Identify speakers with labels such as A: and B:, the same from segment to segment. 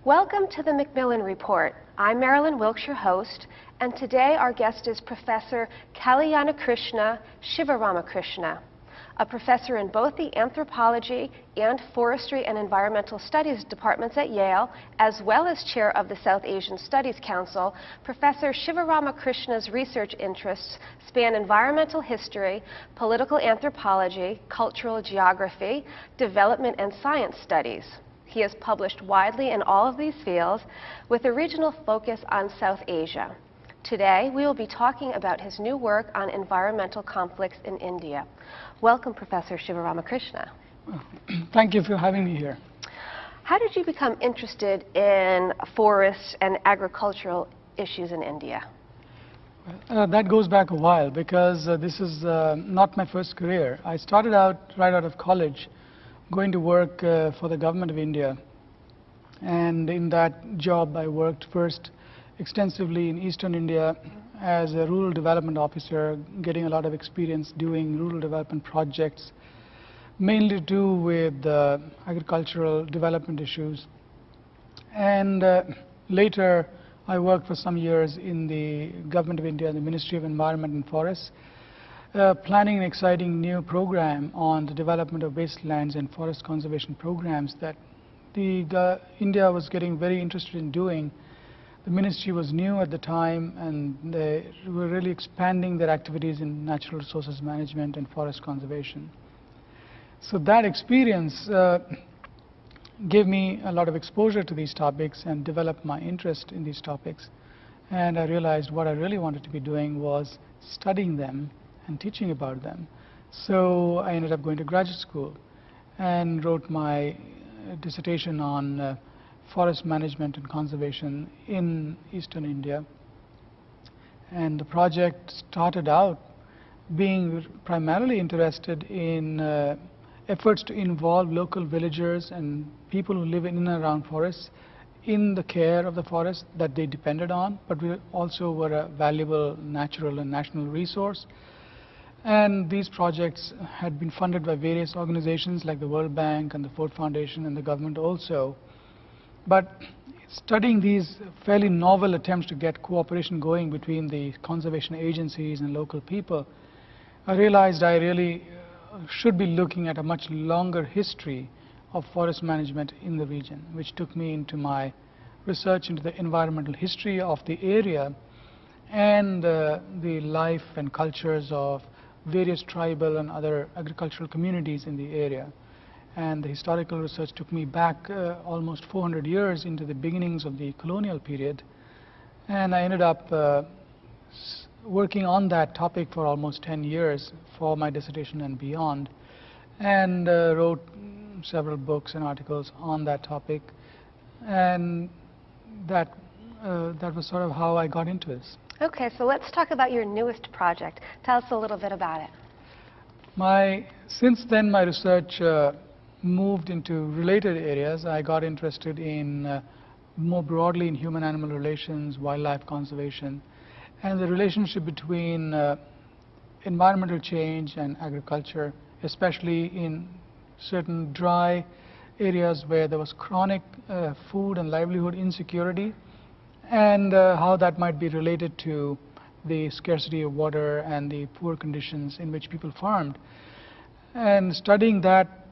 A: Welcome to the Macmillan Report. I'm Marilyn Wilkes, your host, and today our guest is Professor Kalyanakrishna Sivaramakrishna, a professor in both the Anthropology and Forestry and Environmental Studies departments at Yale, as well as chair of the South Asian Studies Council. Professor Sivaramakrishna's research interests span environmental history, political anthropology, cultural geography, development and science studies. He has published widely in all of these fields with a regional focus on South Asia. Today, we will be talking about his new work on environmental conflicts in India. Welcome, Professor Sivaramakrishna.
B: Thank you for having me here.
A: How did you become interested in forests and agricultural issues in India?
B: That goes back a while because this is not my first career. I started out right out of college going to work for the government of India, and in that job I worked first extensively in Eastern India as a rural development officer, getting a lot of experience doing rural development projects, mainly to do with agricultural development issues. And later I worked for some years in the government of India, the Ministry of Environment and Forests, planning an exciting new program on the development of wastelands and forest conservation programs that India was getting very interested in doing. The ministry was new at the time, and they were really expanding their activities in natural resources management and forest conservation. So that experience gave me a lot of exposure to these topics and developed my interest in these topics. And I realized what I really wanted to be doing was studying them and teaching about them. So I ended up going to graduate school and wrote my dissertation on forest management and conservation in Eastern India. And the project started out being primarily interested in efforts to involve local villagers and people who live in and around forests in the care of the forest that they depended on, but we also were a valuable natural and national resource. And these projects had been funded by various organizations like the World Bank and the Ford Foundation and the government also. But studying these fairly novel attempts to get cooperation going between the conservation agencies and local people, I realized I really should be looking at a much longer history of forest management in the region, which took me into my research into the environmental history of the area and the life and cultures of various tribal and other agricultural communities in the area. And the historical research took me back almost 400 years into the beginnings of the colonial period. And I ended up working on that topic for almost 10 years for my dissertation and beyond, and wrote several books and articles on that topic. And that was sort of how I got into this.
A: Okay, so let's talk about your newest project. Tell us a little bit about it.
B: Since then, my research moved into related areas. I got interested in more broadly in human-animal relations, wildlife conservation, and the relationship between environmental change and agriculture, especially in certain dry areas where there was chronic food and livelihood insecurity, and how that might be related to the scarcity of water and the poor conditions in which people farmed. And studying that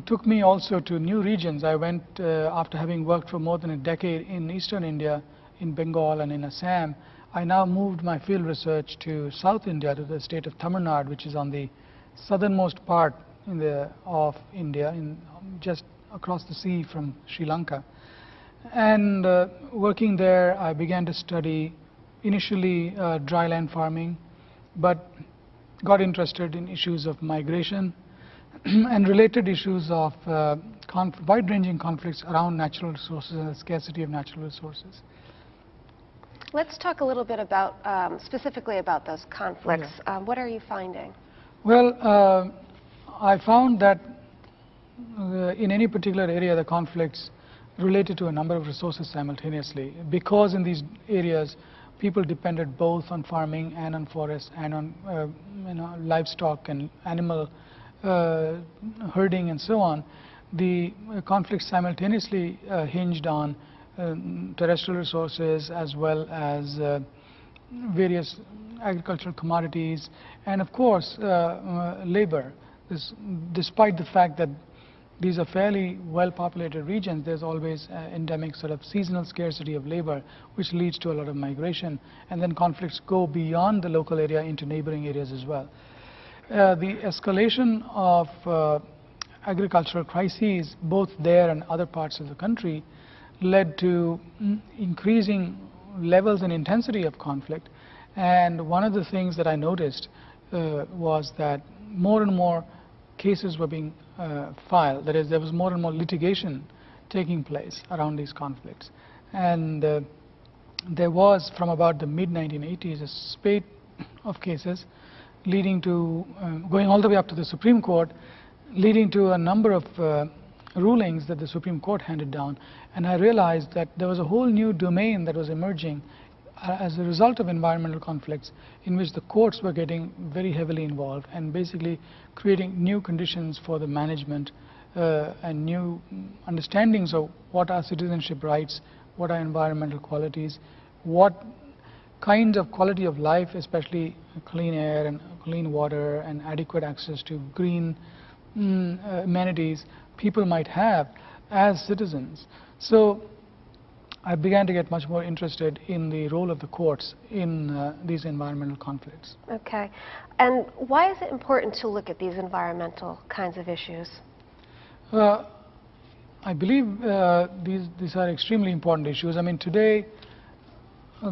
B: took me also to new regions. I went, after having worked for more than a decade in Eastern India, in Bengal and in Assam, I now moved my field research to South India, to the state of Tamil Nadu, which is on the southernmost part of India, just across the sea from Sri Lanka. And working there, I began to study initially dryland farming, but got interested in issues of migration and related issues of wide-ranging conflicts around natural resources and the scarcity of natural resources.
A: Let's talk a little bit about, specifically about those conflicts.
B: Yeah.
A: What are you finding?
B: Well, I found that in any particular area, the conflicts related to a number of resources simultaneously, because in these areas people depended both on farming and on forests and on livestock and animal herding and so on. the conflict simultaneously hinged on terrestrial resources as well as various agricultural commodities and of course labor. Despite the fact that these are fairly well populated regions, there's always endemic sort of seasonal scarcity of labor which leads to a lot of migration, and then conflicts go beyond the local area into neighboring areas as well. The escalation of agricultural crises both there and other parts of the country led to increasing levels and intensity of conflict, and one of the things that I noticed was that more and more cases were being filed. That is, there was more and more litigation taking place around these conflicts, and there was from about the mid-1980s a spate of cases leading to going all the way up to the Supreme Court, leading to a number of rulings that the Supreme Court handed down, and I realized that there was a whole new domain that was emerging as a result of environmental conflicts in which the courts were getting very heavily involved and basically creating new conditions for the management and new understandings of what are citizenship rights, what are environmental qualities, what kinds of quality of life, especially clean air and clean water and adequate access to green amenities people might have as citizens. So I began to get much more interested in the role of the courts in these environmental conflicts.
A: Okay. And why is it important to look at these environmental kinds of issues?
B: I believe these are extremely important issues. I mean, today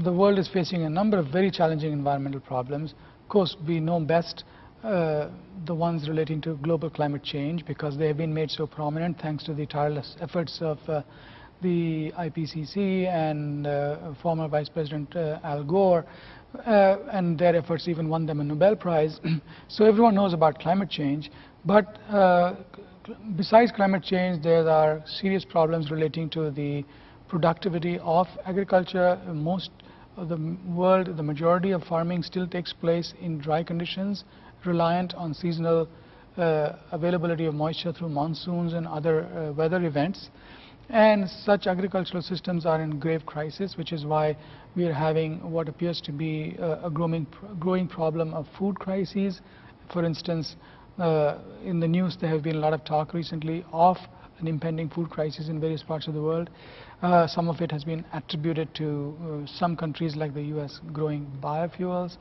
B: the world is facing a number of very challenging environmental problems. Of course, we know best the ones relating to global climate change because they have been made so prominent thanks to the tireless efforts of the IPCC and former Vice President Al Gore, and their efforts even won them a Nobel Prize. So everyone knows about climate change, but besides climate change, there are serious problems relating to the productivity of agriculture. Most of the world, the majority of farming still takes place in dry conditions, reliant on seasonal availability of moisture through monsoons and other weather events. And such agricultural systems are in grave crisis, which is why we are having what appears to be a growing problem of food crises. For instance, in the news there have been a lot of talk recently of an impending food crisis in various parts of the world. Some of it has been attributed to some countries like the US growing biofuels.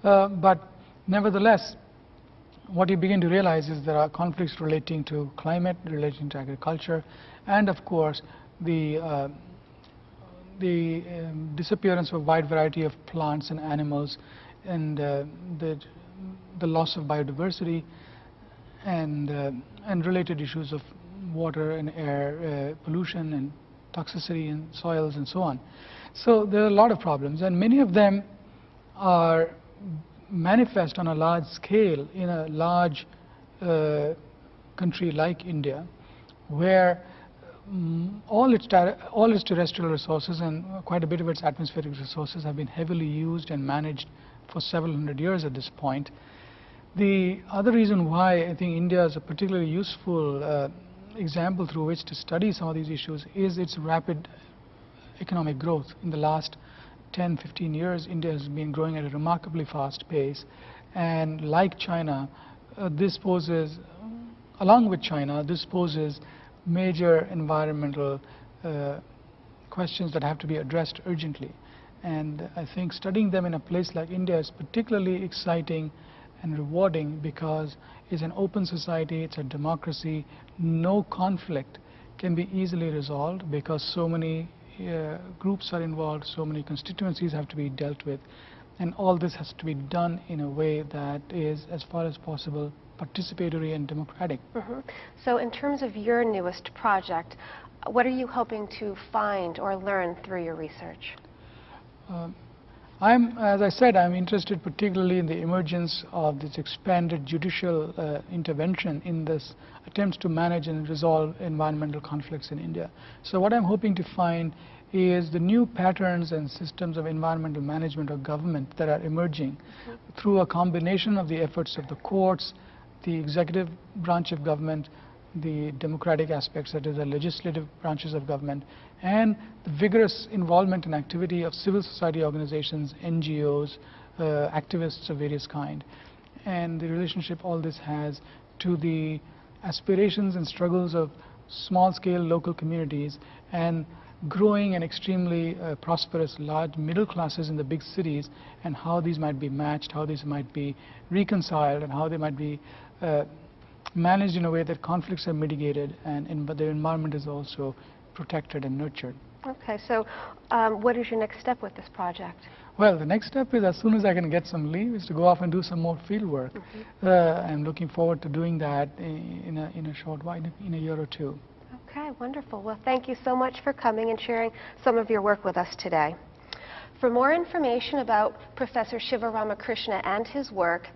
B: But nevertheless, what you begin to realize is there are conflicts relating to climate, relating to agriculture, and of course the disappearance of a wide variety of plants and animals, and the loss of biodiversity, and related issues of water and air pollution and toxicity in soils and so on. So there are a lot of problems, and many of them are manifest on a large scale in a large country like India, where all its terrestrial resources and quite a bit of its atmospheric resources have been heavily used and managed for several hundred years at this point. The other reason why I think India is a particularly useful example through which to study some of these issues is its rapid economic growth. In the last 10-15 years, India has been growing at a remarkably fast pace, and like China, along with China, this poses major environmental questions that have to be addressed urgently. And I think studying them in a place like India is particularly exciting and rewarding because it's an open society, it's a democracy. No conflict can be easily resolved because so many groups are involved, so many constituencies have to be dealt with, and all this has to be done in a way that is, as far as possible, participatory and democratic.
A: So in terms of your newest project, what are you hoping to find or learn through your research?
B: As I said, I'm interested particularly in the emergence of this expanded judicial intervention in this attempts to manage and resolve environmental conflicts in India. So what I'm hoping to find is the new patterns and systems of environmental management or government that are emerging through a combination of the efforts of the courts, the executive branch of government, the democratic aspects, that is the legislative branches of government, and the vigorous involvement and activity of civil society organizations, NGOs, activists of various kind, and the relationship all this has to the aspirations and struggles of small-scale local communities and growing and extremely prosperous large middle classes in the big cities, and how these might be matched, how these might be reconciled, and how they might be managed in a way that conflicts are mitigated but the environment is also protected and nurtured.
A: Okay, so what is your next step with this project?
B: Well, the next step is, as soon as I can get some leave, is to go off and do some more field work. I'm looking forward to doing that in a short while, in a year or two.
A: Okay, wonderful. Well, thank you so much for coming and sharing some of your work with us today. For more information about Professor Shiva Ramakrishna and his work,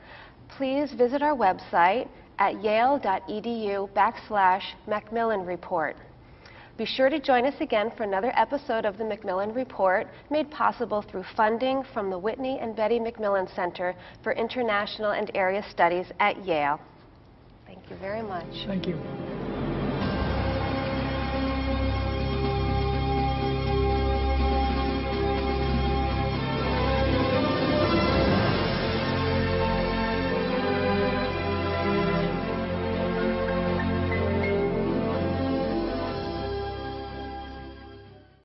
A: please visit our website at yale.edu/Macmillan Report. Be sure to join us again for another episode of the Macmillan Report, made possible through funding from the Whitney and Betty Macmillan Center for International and Area Studies at Yale. Thank you very much.
B: Thank you.